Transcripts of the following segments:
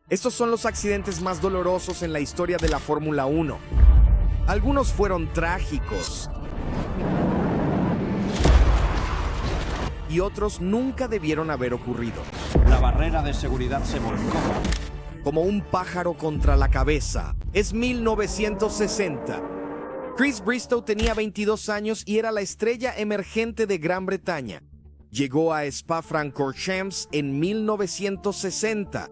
Estos son los accidentes más dolorosos en la historia de la Fórmula 1. Algunos fueron trágicos y otros nunca debieron haber ocurrido. La barrera de seguridad se volcó. Como un pájaro contra la cabeza. Es 1960. Chris Bristow tenía 22 años y era la estrella emergente de Gran Bretaña. Llegó a Spa-Francorchamps en 1960,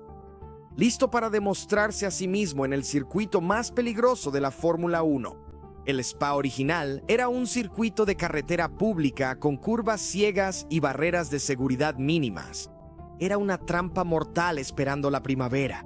listo para demostrarse a sí mismo en el circuito más peligroso de la Fórmula 1. El Spa original era un circuito de carretera pública con curvas ciegas y barreras de seguridad mínimas. Era una trampa mortal esperando la primavera.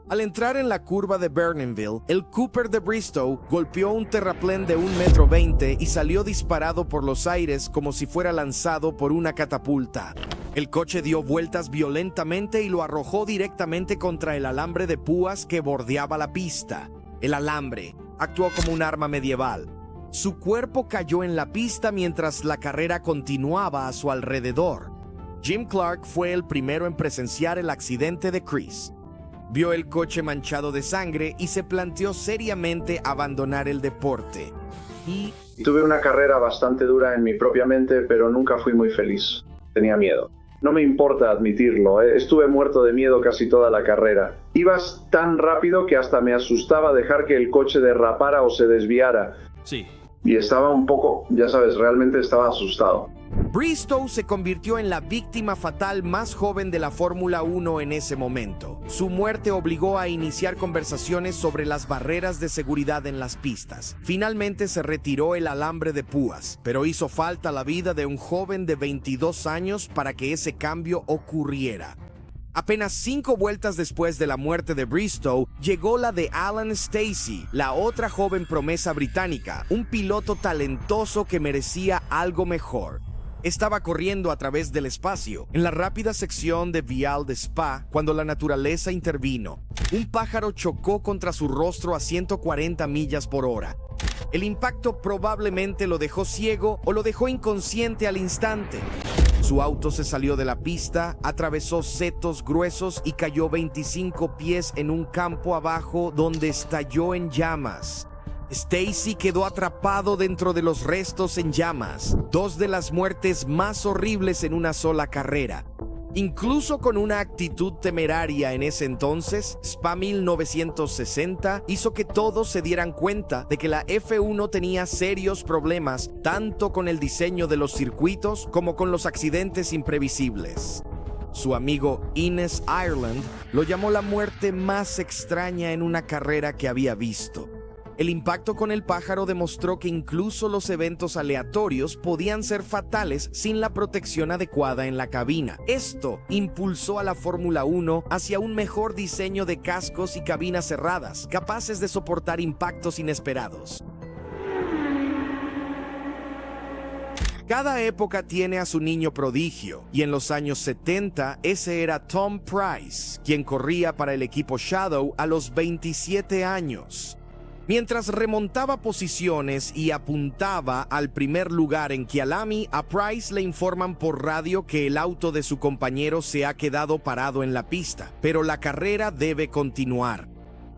Al entrar en la curva de Burnhamville, el Cooper de Bristow golpeó un terraplén de 1,20 m y salió disparado por los aires como si fuera lanzado por una catapulta. El coche dio vueltas violentamente y lo arrojó directamente contra el alambre de púas que bordeaba la pista. El alambre actuó como un arma medieval. Su cuerpo cayó en la pista mientras la carrera continuaba a su alrededor. Jim Clark fue el primero en presenciar el accidente de Chris. Vio el coche manchado de sangre y se planteó seriamente abandonar el deporte. Tuve una carrera bastante dura en mi propia mente, pero nunca fui muy feliz. Tenía miedo. No me importa admitirlo, estuve muerto de miedo casi toda la carrera. Ibas tan rápido que hasta me asustaba dejar que el coche derrapara o se desviara. Sí. Y estaba un poco, ya sabes, realmente estaba asustado. Bristow se convirtió en la víctima fatal más joven de la Fórmula 1 en ese momento. Su muerte obligó a iniciar conversaciones sobre las barreras de seguridad en las pistas. Finalmente se retiró el alambre de púas, pero hizo falta la vida de un joven de 22 años para que ese cambio ocurriera. Apenas 5 vueltas después de la muerte de Bristow, llegó la de Alan Stacey, la otra joven promesa británica, un piloto talentoso que merecía algo mejor. Estaba corriendo a través del espacio, en la rápida sección de vial de Spa, cuando la naturaleza intervino. Un pájaro chocó contra su rostro a 140 millas por hora. El impacto probablemente lo dejó ciego o lo dejó inconsciente al instante. Su auto se salió de la pista, atravesó setos gruesos y cayó 25 pies en un campo abajo donde estalló en llamas. Stacey quedó atrapado dentro de los restos en llamas, 2 de las muertes más horribles en una sola carrera. Incluso con una actitud temeraria en ese entonces, Spa 1960 hizo que todos se dieran cuenta de que la F1 tenía serios problemas tanto con el diseño de los circuitos como con los accidentes imprevisibles. Su amigo Ines Ireland lo llamó la muerte más extraña en una carrera que había visto. El impacto con el pájaro demostró que incluso los eventos aleatorios podían ser fatales sin la protección adecuada en la cabina. Esto impulsó a la Fórmula 1 hacia un mejor diseño de cascos y cabinas cerradas, capaces de soportar impactos inesperados. Cada época tiene a su niño prodigio, y en los años 70 ese era Tom Pryce, quien corría para el equipo Shadow a los 27 años. Mientras remontaba posiciones y apuntaba al primer lugar en Kyalami, a Pryce le informan por radio que el auto de su compañero se ha quedado parado en la pista, pero la carrera debe continuar.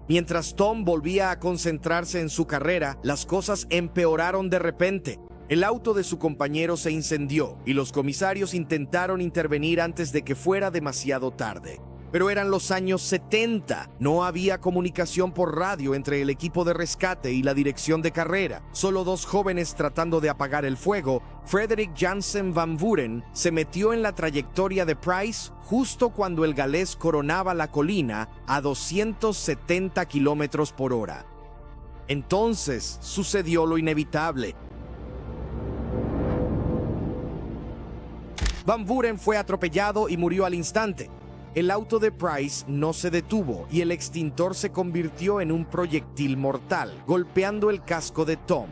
Mientras Tom volvía a concentrarse en su carrera, las cosas empeoraron de repente. El auto de su compañero se incendió y los comisarios intentaron intervenir antes de que fuera demasiado tarde. Pero eran los años 70. No había comunicación por radio entre el equipo de rescate y la dirección de carrera. Solo 2 jóvenes tratando de apagar el fuego. Frederik Jansen van Vuren se metió en la trayectoria de Pryce justo cuando el galés coronaba la colina a 270 kilómetros por hora. Entonces sucedió lo inevitable. Van Vuren fue atropellado y murió al instante. El auto de Pryce no se detuvo y el extintor se convirtió en un proyectil mortal, golpeando el casco de Tom.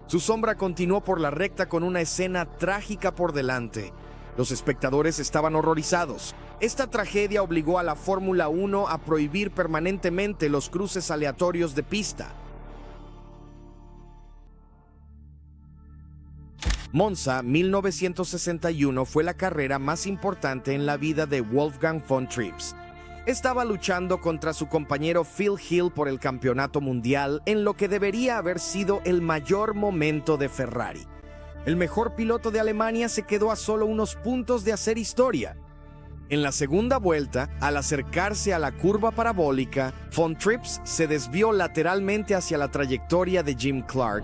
Su sombra continuó por la recta con una escena trágica por delante. Los espectadores estaban horrorizados. Esta tragedia obligó a la Fórmula 1 a prohibir permanentemente los cruces aleatorios de pista. Monza 1961 fue la carrera más importante en la vida de Wolfgang von Trips. Estaba luchando contra su compañero Phil Hill por el campeonato mundial en lo que debería haber sido el mayor momento de Ferrari. El mejor piloto de Alemania se quedó a solo unos puntos de hacer historia. En la segunda vuelta, al acercarse a la curva parabólica, Von Trips se desvió lateralmente hacia la trayectoria de Jim Clark.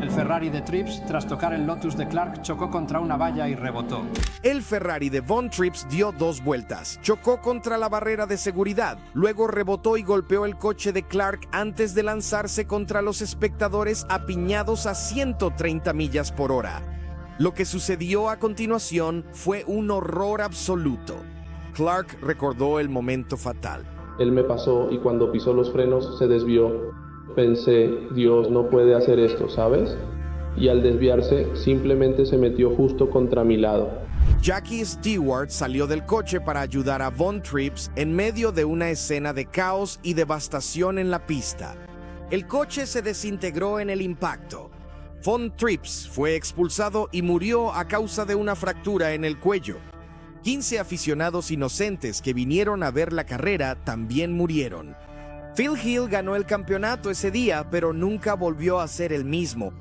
El Ferrari de Trips, tras tocar el Lotus de Clark, chocó contra una valla y rebotó. El Ferrari de Von Trips dio 2 vueltas, chocó contra la barrera de seguridad, luego rebotó y golpeó el coche de Clark antes de lanzarse contra los espectadores apiñados a 130 millas por hora. Lo que sucedió a continuación fue un horror absoluto. Clark recordó el momento fatal. Él me pasó y cuando pisó los frenos se desvió. Pensé, Dios no puede hacer esto, ¿sabes? Y al desviarse, simplemente se metió justo contra mi lado. Jackie Stewart salió del coche para ayudar a Von Trips en medio de una escena de caos y devastación en la pista. El coche se desintegró en el impacto. Von Trips fue expulsado y murió a causa de una fractura en el cuello. 15 aficionados inocentes que vinieron a ver la carrera también murieron. Phil Hill ganó el campeonato ese día, pero nunca volvió a ser el mismo.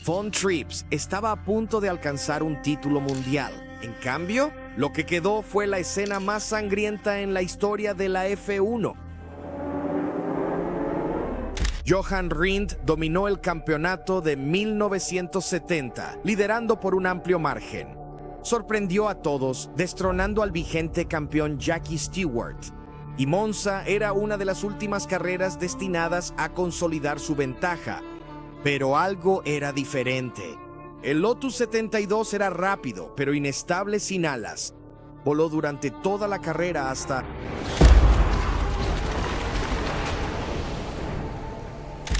Von Trips estaba a punto de alcanzar un título mundial. En cambio, lo que quedó fue la escena más sangrienta en la historia de la F1. Johan Rindt dominó el campeonato de 1970, liderando por un amplio margen. Sorprendió a todos, destronando al vigente campeón Jackie Stewart. Y Monza era una de las últimas carreras destinadas a consolidar su ventaja. Pero algo era diferente. El Lotus 72 era rápido, pero inestable sin alas. Voló durante toda la carrera hasta...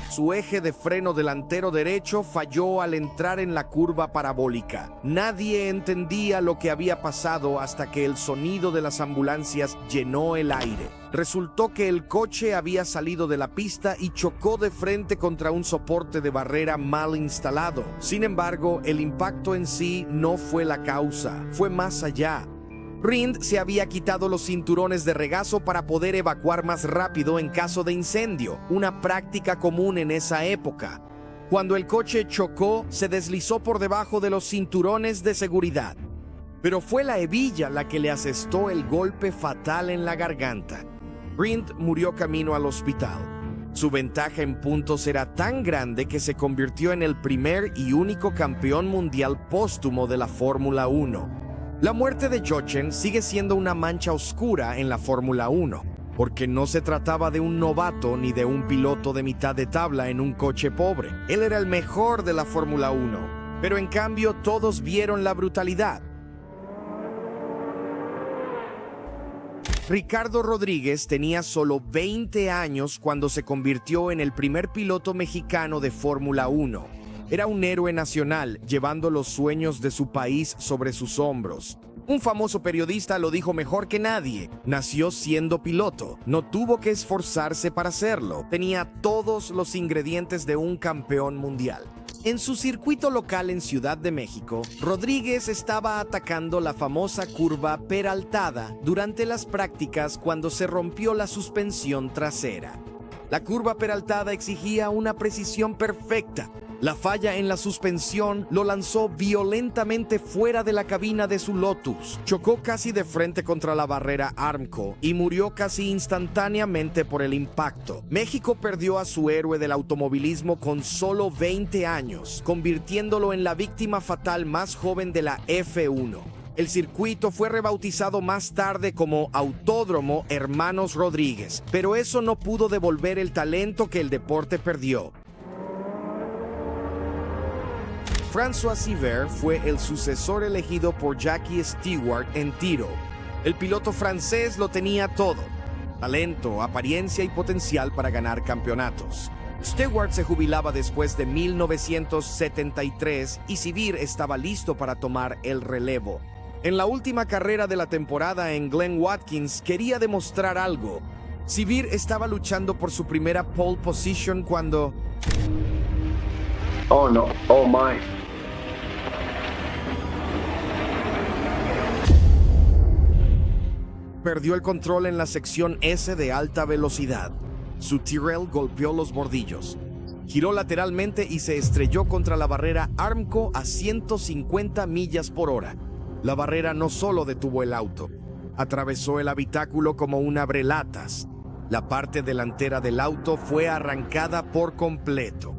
Su eje de freno delantero derecho falló al entrar en la curva parabólica. Nadie entendía lo que había pasado hasta que el sonido de las ambulancias llenó el aire. Resultó que el coche había salido de la pista y chocó de frente contra un soporte de barrera mal instalado. Sin embargo, el impacto en sí no fue la causa, fue más allá. Rindt se había quitado los cinturones de regazo para poder evacuar más rápido en caso de incendio, una práctica común en esa época. Cuando el coche chocó, se deslizó por debajo de los cinturones de seguridad. Pero fue la hebilla la que le asestó el golpe fatal en la garganta. Rindt murió camino al hospital. Su ventaja en puntos era tan grande que se convirtió en el primer y único campeón mundial póstumo de la Fórmula 1. La muerte de Jochen sigue siendo una mancha oscura en la Fórmula 1, porque no se trataba de un novato ni de un piloto de mitad de tabla en un coche pobre. Él era el mejor de la Fórmula 1, pero en cambio todos vieron la brutalidad. Ricardo Rodríguez tenía solo 20 años cuando se convirtió en el primer piloto mexicano de Fórmula 1. Era un héroe nacional, llevando los sueños de su país sobre sus hombros. Un famoso periodista lo dijo mejor que nadie. Nació siendo piloto, no tuvo que esforzarse para hacerlo. Tenía todos los ingredientes de un campeón mundial. En su circuito local en Ciudad de México, Rodríguez estaba atacando la famosa curva peraltada durante las prácticas cuando se rompió la suspensión trasera. La curva peraltada exigía una precisión perfecta. La falla en la suspensión lo lanzó violentamente fuera de la cabina de su Lotus. Chocó casi de frente contra la barrera Armco y murió casi instantáneamente por el impacto. México perdió a su héroe del automovilismo con solo 20 años, convirtiéndolo en la víctima fatal más joven de la F1. El circuito fue rebautizado más tarde como Autódromo Hermanos Rodríguez, pero eso no pudo devolver el talento que el deporte perdió. François Civert fue el sucesor elegido por Jackie Stewart en tiro. El piloto francés lo tenía todo: talento, apariencia y potencial para ganar campeonatos. Stewart se jubilaba después de 1973 y Civert estaba listo para tomar el relevo. En la última carrera de la temporada en Glen Watkins quería demostrar algo. Civert estaba luchando por su primera pole position cuando... Oh no, oh my. perdió el control en la sección S de alta velocidad. Su Tyrrell golpeó los bordillos. Giró lateralmente y se estrelló contra la barrera Armco a 150 millas por hora. La barrera no solo detuvo el auto, atravesó el habitáculo como un abrelatas. La parte delantera del auto fue arrancada por completo.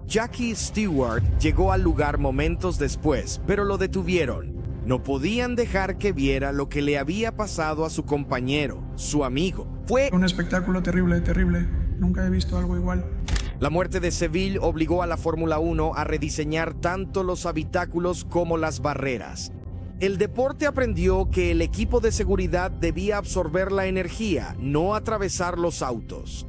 Jackie Stewart llegó al lugar momentos después, pero lo detuvieron. No podían dejar que viera lo que le había pasado a su compañero, su amigo. Fue un espectáculo terrible, terrible. Nunca he visto algo igual. La muerte de Seville obligó a la Fórmula 1 a rediseñar tanto los habitáculos como las barreras. El deporte aprendió que el equipo de seguridad debía absorber la energía, no atravesar los autos.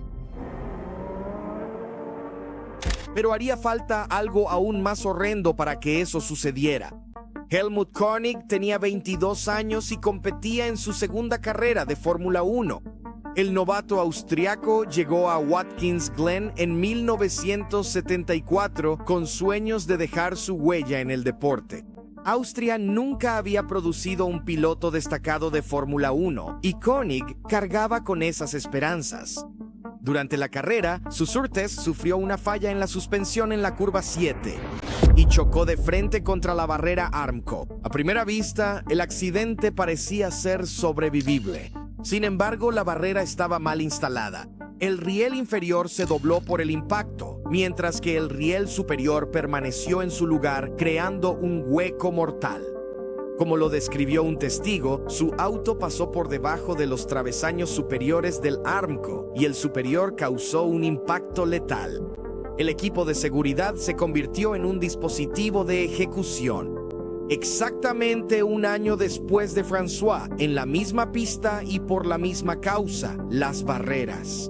Pero haría falta algo aún más horrendo para que eso sucediera. Helmut Koenig tenía 22 años y competía en su segunda carrera de Fórmula 1. El novato austriaco llegó a Watkins Glen en 1974 con sueños de dejar su huella en el deporte. Austria nunca había producido un piloto destacado de Fórmula 1 y Koenig cargaba con esas esperanzas. Durante la carrera, su Surtees sufrió una falla en la suspensión en la curva 7 y chocó de frente contra la barrera Armco. A primera vista, el accidente parecía ser sobrevivible. Sin embargo, la barrera estaba mal instalada. El riel inferior se dobló por el impacto, mientras que el riel superior permaneció en su lugar, creando un hueco mortal. Como lo describió un testigo, su auto pasó por debajo de los travesaños superiores del Armco y el superior causó un impacto letal. El equipo de seguridad se convirtió en un dispositivo de ejecución. Exactamente un año después de François, en la misma pista y por la misma causa, las barreras.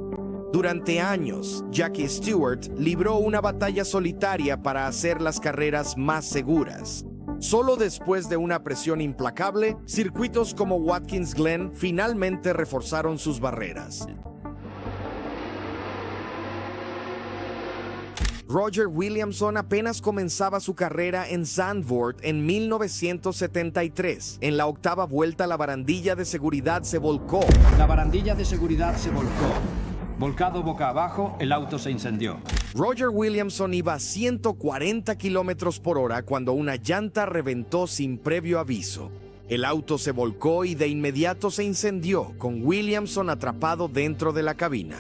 Durante años, Jackie Stewart libró una batalla solitaria para hacer las carreras más seguras. Solo después de una presión implacable, circuitos como Watkins Glen finalmente reforzaron sus barreras. Roger Williamson apenas comenzaba su carrera en Zandvoort en 1973. En la octava vuelta, la barandilla de seguridad se volcó. La barandilla de seguridad se volcó. Volcado boca abajo, el auto se incendió. Roger Williamson iba a 140 kilómetros por hora cuando una llanta reventó sin previo aviso. El auto se volcó y de inmediato se incendió, con Williamson atrapado dentro de la cabina.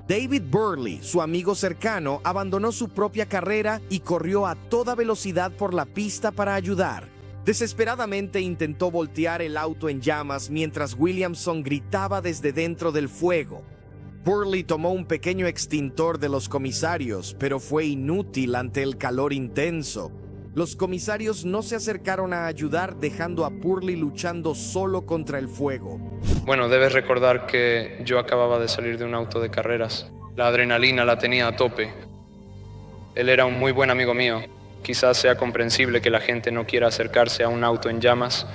David Burley, su amigo cercano, abandonó su propia carrera y corrió a toda velocidad por la pista para ayudar. Desesperadamente intentó voltear el auto en llamas mientras Williamson gritaba desde dentro del fuego. Burley tomó un pequeño extintor de los comisarios, pero fue inútil ante el calor intenso. Los comisarios no se acercaron a ayudar, dejando a Burley luchando solo contra el fuego. Bueno, debes recordar que yo acababa de salir de un auto de carreras. La adrenalina la tenía a tope. Él era un muy buen amigo mío. Quizás sea comprensible que la gente no quiera acercarse a un auto en llamas.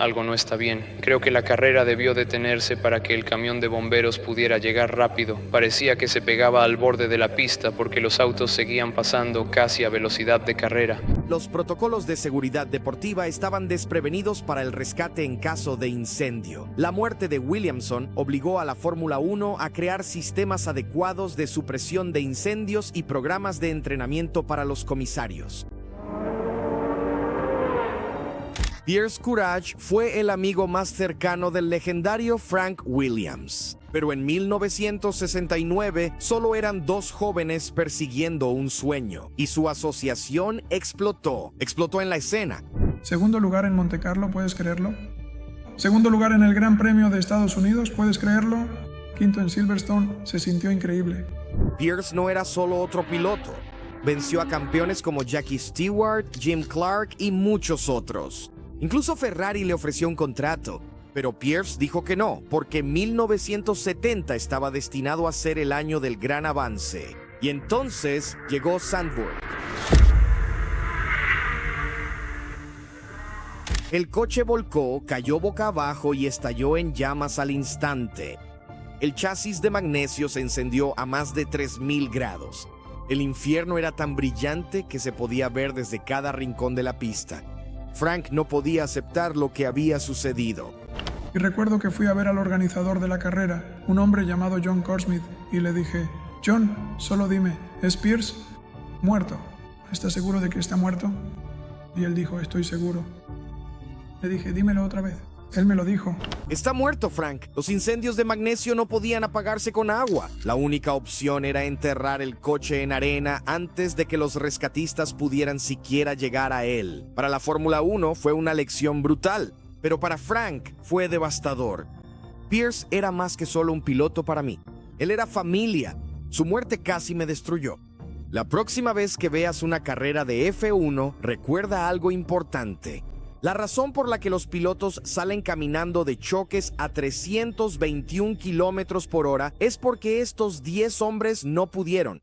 Algo no está bien. Creo que la carrera debió detenerse para que el camión de bomberos pudiera llegar rápido. Parecía que se pegaba al borde de la pista porque los autos seguían pasando casi a velocidad de carrera. Los protocolos de seguridad deportiva estaban desprevenidos para el rescate en caso de incendio. La muerte de Williamson obligó a la Fórmula 1 a crear sistemas adecuados de supresión de incendios y programas de entrenamiento para los comisarios. Pierce Courage fue el amigo más cercano del legendario Frank Williams. Pero en 1969 solo eran dos jóvenes persiguiendo un sueño y su asociación explotó en la escena. Segundo lugar en Monte Carlo, ¿puedes creerlo? Segundo lugar en el Gran Premio de Estados Unidos, ¿puedes creerlo? Quinto en Silverstone, se sintió increíble. Pierce no era solo otro piloto. Venció a campeones como Jackie Stewart, Jim Clark y muchos otros. Incluso Ferrari le ofreció un contrato, pero Pierce dijo que no, porque 1970 estaba destinado a ser el año del gran avance. Y entonces llegó Zandvoort. El coche volcó, cayó boca abajo y estalló en llamas al instante. El chasis de magnesio se encendió a más de 3000 grados. El infierno era tan brillante que se podía ver desde cada rincón de la pista. Frank no podía aceptar lo que había sucedido. Y recuerdo que fui a ver al organizador de la carrera, un hombre llamado John Corsmith, y le dije, John, solo dime, ¿es Pierce? Muerto. ¿Estás seguro de que está muerto? Y él dijo, estoy seguro. Le dije, dímelo otra vez. Él me lo dijo. Está muerto, Frank. Los incendios de magnesio no podían apagarse con agua. La única opción era enterrar el coche en arena antes de que los rescatistas pudieran siquiera llegar a él. Para la Fórmula 1 fue una lección brutal, pero para Frank fue devastador. Pierce era más que solo un piloto para mí. Él era familia. Su muerte casi me destruyó. La próxima vez que veas una carrera de F1, recuerda algo importante. La razón por la que los pilotos salen caminando de choques a 321 kilómetros por hora es porque estos 10 hombres no pudieron.